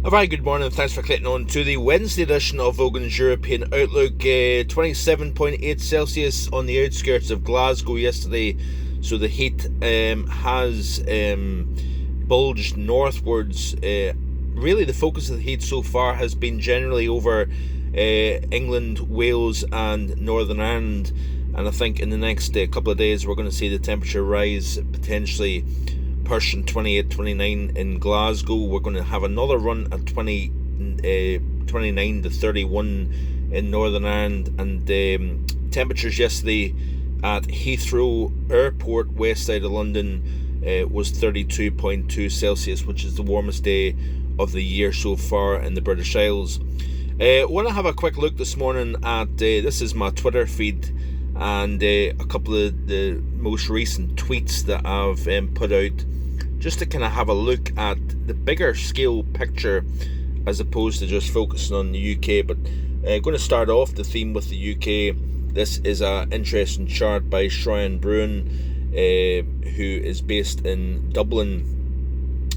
A very good morning, thanks for clicking on to the Wednesday edition of Vogan's European Outlook. 27.8 Celsius on the outskirts of Glasgow yesterday, so the heat has bulged northwards. Really, the focus of the heat so far has been generally over England, Wales and Northern Ireland, and I think in the next couple of days we're going to see the temperature rise, potentially pushing 28, 29 in Glasgow. We're going to have another run at 29 to 31 in Northern Ireland, and temperatures yesterday at Heathrow Airport, west side of London, was 32.2 Celsius, which is the warmest day of the year so far in the British Isles. I want to have a quick look this morning at, this is my Twitter feed, and a couple of the most recent tweets that I've put out, just to kind of have a look at the bigger scale picture as opposed to just focusing on the UK. But going to start off the theme with the UK. This is an interesting chart by Shroyan Bruin, who is based in Dublin,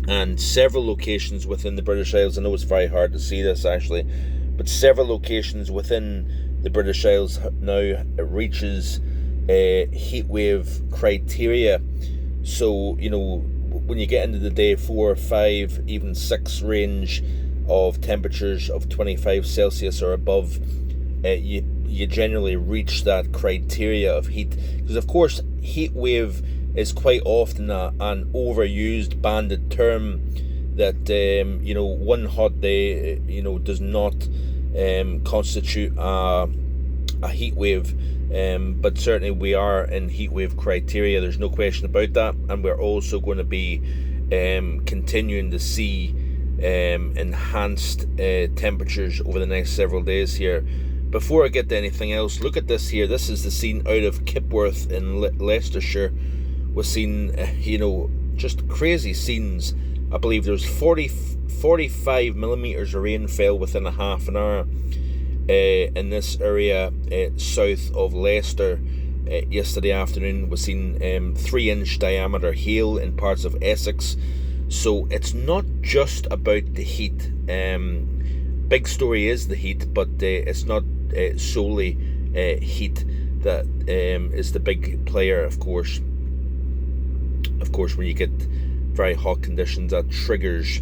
and several locations within the British Isles. I know it's very hard to see this actually, but several locations within the British Isles now reaches heatwave criteria. So, you know, when you get into the day 4, 5, even 6 range of temperatures of 25 Celsius or above, you generally reach that criteria of heat. Because of course, heat wave is quite often an overused banded term that one hot day does not constitute a heat wave. But certainly we are in heatwave criteria, there's no question about that, and we're also going to be continuing to see enhanced temperatures over the next several days here. Before I get to anything else, look at this here. This is the scene out of Kipworth in Leicestershire. We're seeing just crazy scenes. I believe there's 45 millimeters of rain fell within a half an hour in this area south of Leicester. Yesterday afternoon we've seen 3-inch diameter hail in parts of Essex. So it's not just about the heat. Big story is the heat, but it's not solely heat that is the big player. Of course, when you get very hot conditions, that triggers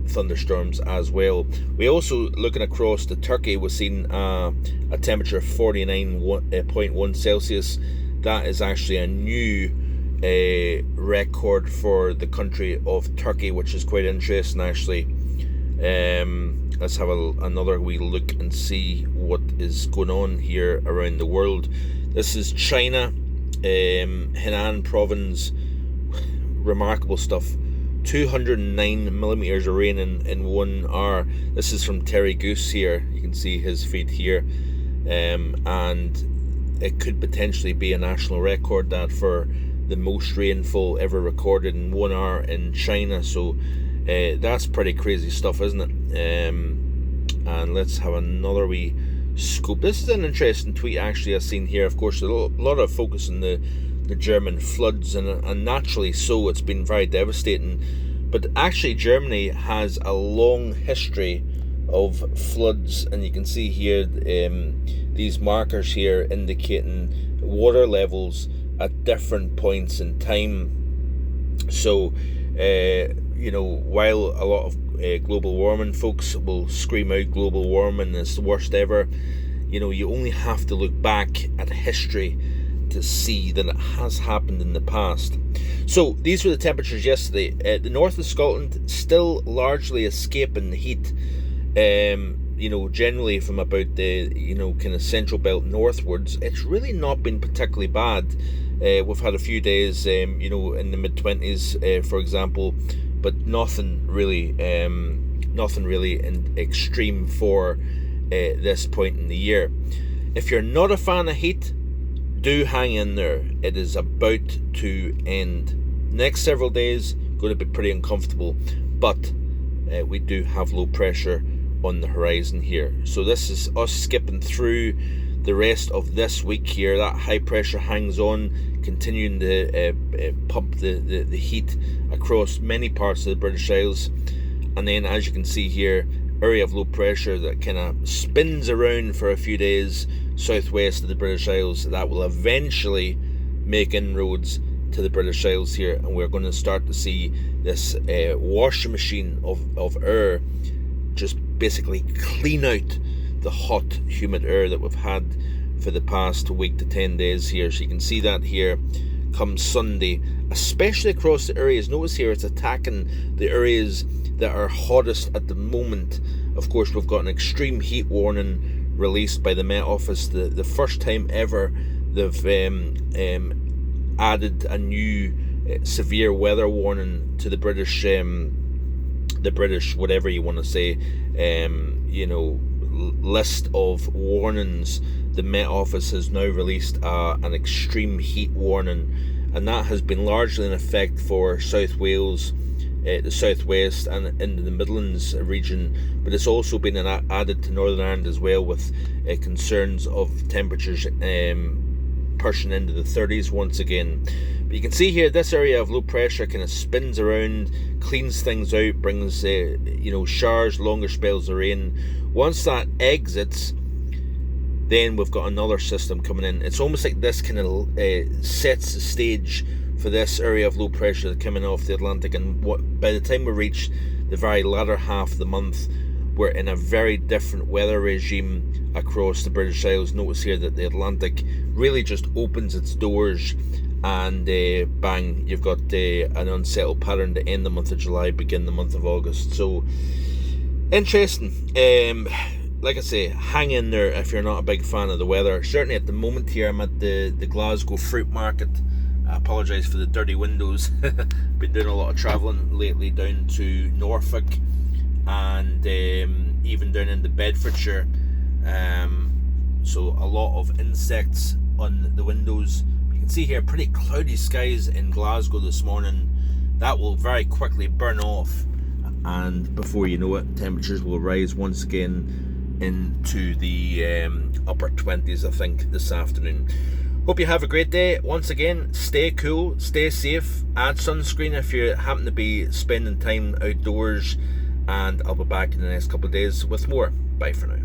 thunderstorms as well. We also, looking across to Turkey, we've seen a temperature of 49.1 Celsius. That is actually a new record for the country of Turkey, which is quite interesting actually. Let's have another wee look and see what is going on here around the world. This is China, Henan province. Remarkable stuff. 209 millimeters of rain in 1 hour. This is from Terry Goose here. You can see his feed here, and it could potentially be a national record that for the most rainfall ever recorded in 1 hour in China. So that's pretty crazy stuff, isn't it? And let's have another wee scoop. This is an interesting tweet actually I've seen here. Of course, a lot of focus on the German floods, and naturally so, it's been very devastating. But actually Germany has a long history of floods, and you can see here these markers here indicating water levels at different points in time. So while a lot of global warming folks will scream out global warming is the worst ever, you only have to look back at history to see that it has happened in the past. So these were the temperatures yesterday. The north of Scotland still largely escaping the heat. Generally from about the kind of central belt northwards, it's really not been particularly bad. We've had a few days in the mid-20s, for example, but nothing really in extreme for this point in the year. If you're not a fan of heat, do hang in there. It is about to end. Next several days going to be pretty uncomfortable, but we do have low pressure on the horizon here. So this is us skipping through the rest of this week here. That high pressure hangs on, continuing to pump the heat across many parts of the British Isles. And then, as you can see here, area of low pressure that kind of spins around for a few days southwest of the British Isles. That will eventually make inroads to the British Isles here, and we're going to start to see this washing machine of air just basically clean out the hot, humid air that we've had for the past week to 10 days here. So you can see that here come Sunday, especially across the areas. Notice here it's attacking the areas that are hottest at the moment. Of course, we've got an extreme heat warning released by the Met Office, the first time ever they've added a new severe weather warning to the British whatever you want to say, list of warnings. The Met Office has now released an extreme heat warning, and that has been largely in effect for South Wales, the southwest, and into the Midlands region, but it's also been added to Northern Ireland as well, with concerns of temperatures pushing into the 30s once again. But you can see here this area of low pressure kind of spins around, cleans things out, brings showers, longer spells of rain. Once that exits, then we've got another system coming in. It's almost like this kind of sets the stage for this area of low pressure coming off the Atlantic, and by the time we reach the very latter half of the month, we're in a very different weather regime across the British Isles. Notice here that the Atlantic really just opens its doors, and bang, you've got an unsettled pattern to end the month of July, begin the month of August. So interesting. Like I say, hang in there if you're not a big fan of the weather. Certainly at the moment here, I'm at the Glasgow Fruit Market. I apologise for the dirty windows. Been doing a lot of travelling lately down to Norfolk and even down into Bedfordshire. So a lot of insects on the windows. You can see here pretty cloudy skies in Glasgow this morning. That will very quickly burn off, and before you know it, temperatures will rise once again into the upper 20s, I think, this afternoon. Hope you have a great day. Once again, stay cool, stay safe, add sunscreen if you happen to be spending time outdoors, and I'll be back in the next couple of days with more. Bye for now.